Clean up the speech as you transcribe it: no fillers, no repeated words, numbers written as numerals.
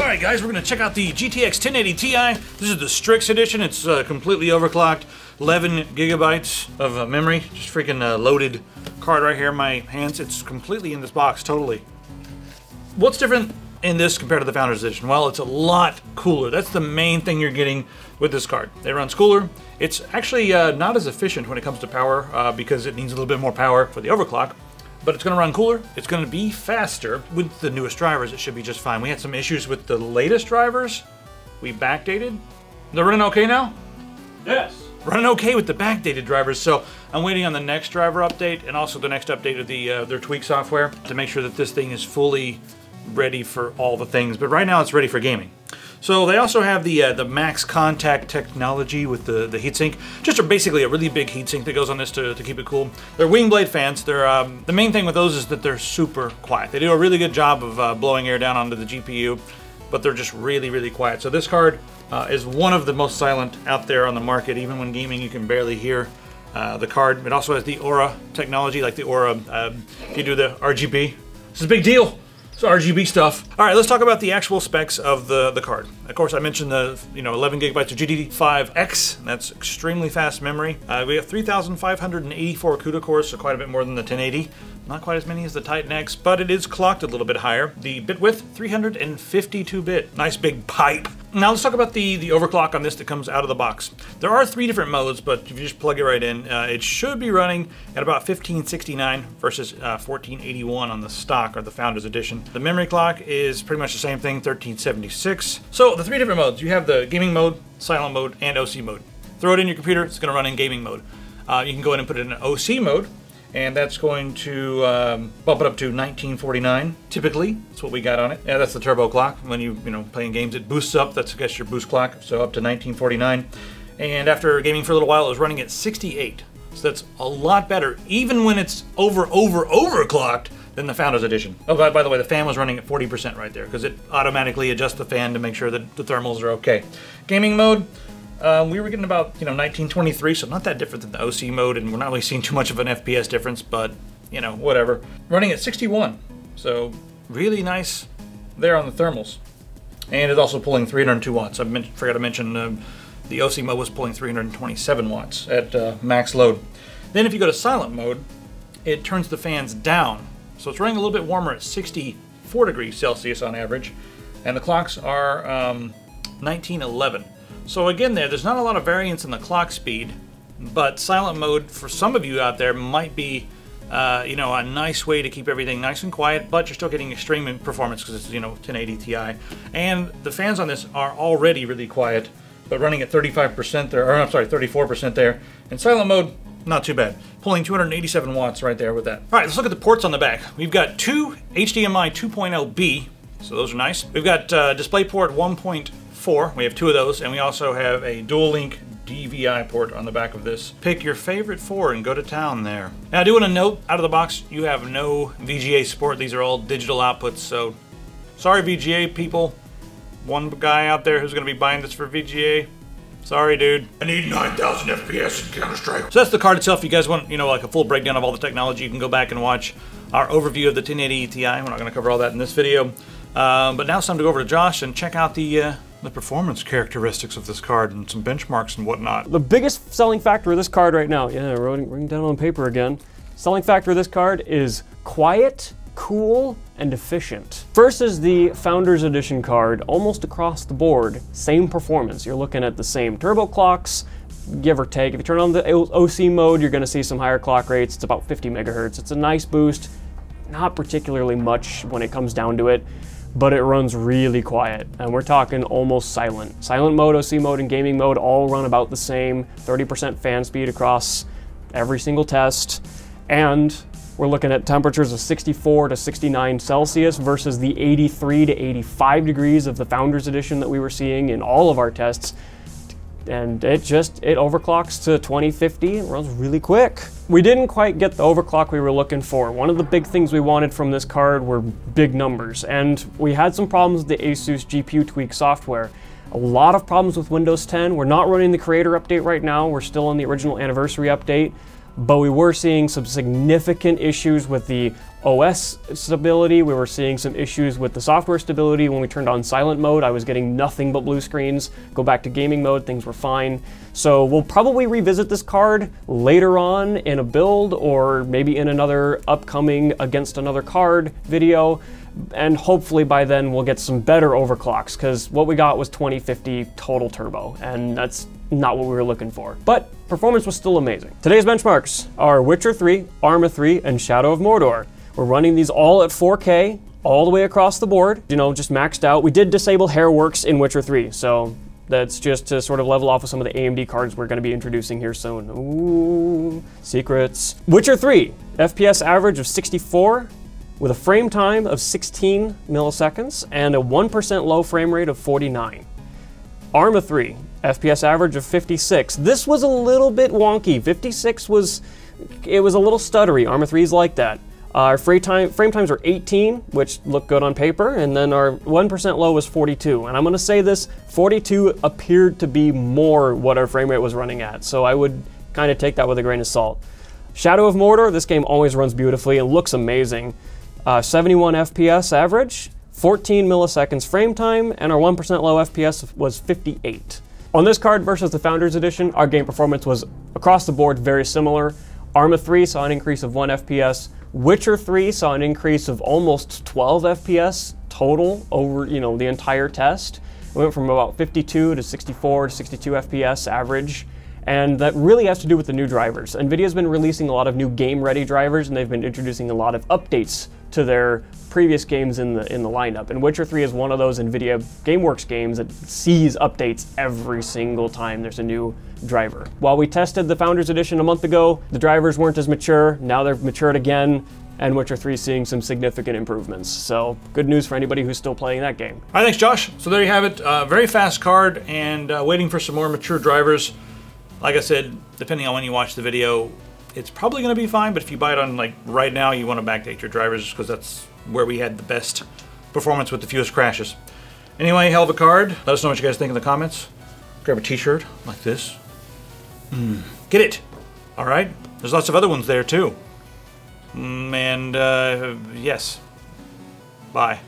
Alright guys, we're going to check out the GTX 1080 Ti. This is the STRIX edition. It's completely overclocked. 11 gigabytes of memory. Just freaking loaded card right here in my hands. It's completely in this box, totally. What's different in this compared to the Founders Edition? Well, it's a lot cooler. That's the main thing you're getting with this card. It runs cooler. It's actually not as efficient when it comes to power because it needs a little bit more power for the overclock. But it's going to run cooler. It's going to be faster. With the newest drivers, it should be just fine. We had some issues with the latest drivers. We backdated. They're running okay now? Yes. Running okay with the backdated drivers. So I'm waiting on the next driver update and also the next update of their tweak software to make sure that this thing is fully ready for all the things. But right now it's ready for gaming. So they also have the max contact technology with the heatsink. Just basically a really big heatsink that goes on this to keep it cool. They're wing blade fans. They're the main thing with those is that they're super quiet. They do a really good job of blowing air down onto the GPU, but they're just really, really quiet. So this card is one of the most silent out there on the market. Even when gaming, you can barely hear the card. It also has the Aura technology, like the Aura, if you do the RGB. This is a big deal. It's RGB stuff. All right, let's talk about the actual specs of the card. Of course, I mentioned the 11 gigabytes of GDDR5X. That's extremely fast memory. We have 3,584 CUDA cores, so quite a bit more than the 1080. Not quite as many as the Titan X, but it is clocked a little bit higher. The bit width, 352-bit. Nice big pipe. Now let's talk about the overclock on this that comes out of the box. There are 3 different modes, but if you just plug it right in, it should be running at about 1569 versus 1481 on the stock or the Founders Edition. The memory clock is pretty much the same thing, 1376. So the 3 different modes, you have the gaming mode, silent mode, and OC mode. Throw it in your computer, it's going to run in gaming mode. You can go in and put it in OC mode, and that's going to bump it up to 1949. Typically, that's what we got on it. Yeah, that's the turbo clock. When you playing games, it boosts up. That's, I guess, your boost clock. So up to 1949. And after gaming for a little while, it was running at 68. So that's a lot better, even when it's overclocked than the Founders Edition. Oh, by the way, the fan was running at 40% right there because it automatically adjusts the fan to make sure that the thermals are okay. Gaming mode. We were getting about 1923, so not that different than the OC mode, and we're not really seeing too much of an FPS difference, but whatever. Running at 61, so really nice there on the thermals. And it's also pulling 302 watts. I forgot to mention the OC mode was pulling 327 watts at max load. Then if you go to silent mode, it turns the fans down. So it's running a little bit warmer at 64 degrees Celsius on average, and the clocks are 1911. So again there's not a lot of variance in the clock speed, but silent mode for some of you out there might be a nice way to keep everything nice and quiet, but you're still getting extreme performance because it's 1080 Ti. And the fans on this are already really quiet, but running at 35% there, or I'm sorry, 34% there. In silent mode, not too bad. Pulling 287 watts right there with that. All right, let's look at the ports on the back. We've got 2 HDMI 2.0B, so those are nice. We've got DisplayPort 1.4. We have 2 of those, and we also have a dual link DVI port on the back of this. Pick your favorite 4 and go to town there. Now I do want to note, out of the box, you have no VGA support. These are all digital outputs, so sorry VGA people. One guy out there who's going to be buying this for VGA. Sorry, dude. I need 9,000 FPS in Counter-Strike. So that's the card itself. If you guys want, like a full breakdown of all the technology, you can go back and watch our overview of the 1080 Ti. We're not going to cover all that in this video. But now it's time to go over to Josh and check out the performance characteristics of this card and some benchmarks and whatnot. The biggest selling factor of this card right now, writing down on paper again. Selling factor of this card is quiet, cool, and efficient. Versus the Founders Edition card, almost across the board, same performance. You're looking at the same turbo clocks, give or take. If you turn on the OC mode, you're gonna see some higher clock rates. It's about 50 megahertz. It's a nice boost, not particularly much when it comes down to it, but it runs really quiet, and we're talking almost silent. Silent mode, OC mode, and gaming mode all run about the same, 30% fan speed across every single test, and we're looking at temperatures of 64 to 69 Celsius versus the 83 to 85 degrees of the Founders Edition that we were seeing in all of our tests. And it overclocks to 2050 and runs really quick. We didn't quite get the overclock we were looking for. One of the big things we wanted from this card were big numbers, and we had some problems with the ASUS GPU tweak software. A lot of problems with Windows 10. We're not running the Creator update right now. We're still on the original Anniversary update. but we were seeing some significant issues with the OS stability. We were seeing some issues with the software stability. When we turned on silent mode, I was getting nothing but blue screens. Go back to gaming mode, things were fine. So we'll probably revisit this card later on in a build, or maybe in another upcoming against another card video. And hopefully by then we'll get some better overclocks, because what we got was 2050 total turbo, and that's not what we were looking for. But performance was still amazing. Today's benchmarks are Witcher 3, Arma 3, and Shadow of Mordor. We're running these all at 4K, all the way across the board, you know, just maxed out. We did disable Hairworks in Witcher 3, so that's just to sort of level off with some of the AMD cards we're going to be introducing here soon. Ooh, secrets. Witcher 3, FPS average of 64, with a frame time of 16 milliseconds and a 1% low frame rate of 49. Arma 3, FPS average of 56. This was a little bit wonky. 56 was a little stuttery. Arma 3 is like that. Our frame times are 18, which looked good on paper, and then our 1% low was 42. And I'm gonna say this, 42 appeared to be more what our frame rate was running at, so I would kind of take that with a grain of salt. Shadow of Mordor, this game always runs beautifully and looks amazing. 71 FPS average, 14 milliseconds frame time, and our 1% low FPS was 58. On this card versus the Founders Edition, our game performance was across the board very similar. Arma 3 saw an increase of 1 FPS. Witcher 3 saw an increase of almost 12 FPS total over, you know, the entire test. We went from about 52 to 64 to 62 FPS average. And that really has to do with the new drivers. NVIDIA's been releasing a lot of new game-ready drivers, and they've been introducing a lot of updates to their previous games in the lineup. And Witcher 3 is one of those NVIDIA GameWorks games that sees updates every single time there's a new driver. While we tested the Founders Edition a month ago, the drivers weren't as mature. Now they've matured again, and Witcher 3 is seeing some significant improvements. So good news for anybody who's still playing that game. All right, thanks, Josh. So there you have it. Very fast card, and waiting for some more mature drivers. Like I said, depending on when you watch the video, it's probably going to be fine, but if you buy it on like right now, you want to backdate your drivers because that's where we had the best performance with the fewest crashes. Anyway, hell of a card. Let us know what you guys think in the comments. Grab a t-shirt like this. Get it. All right. There's lots of other ones there too. And yes. Bye.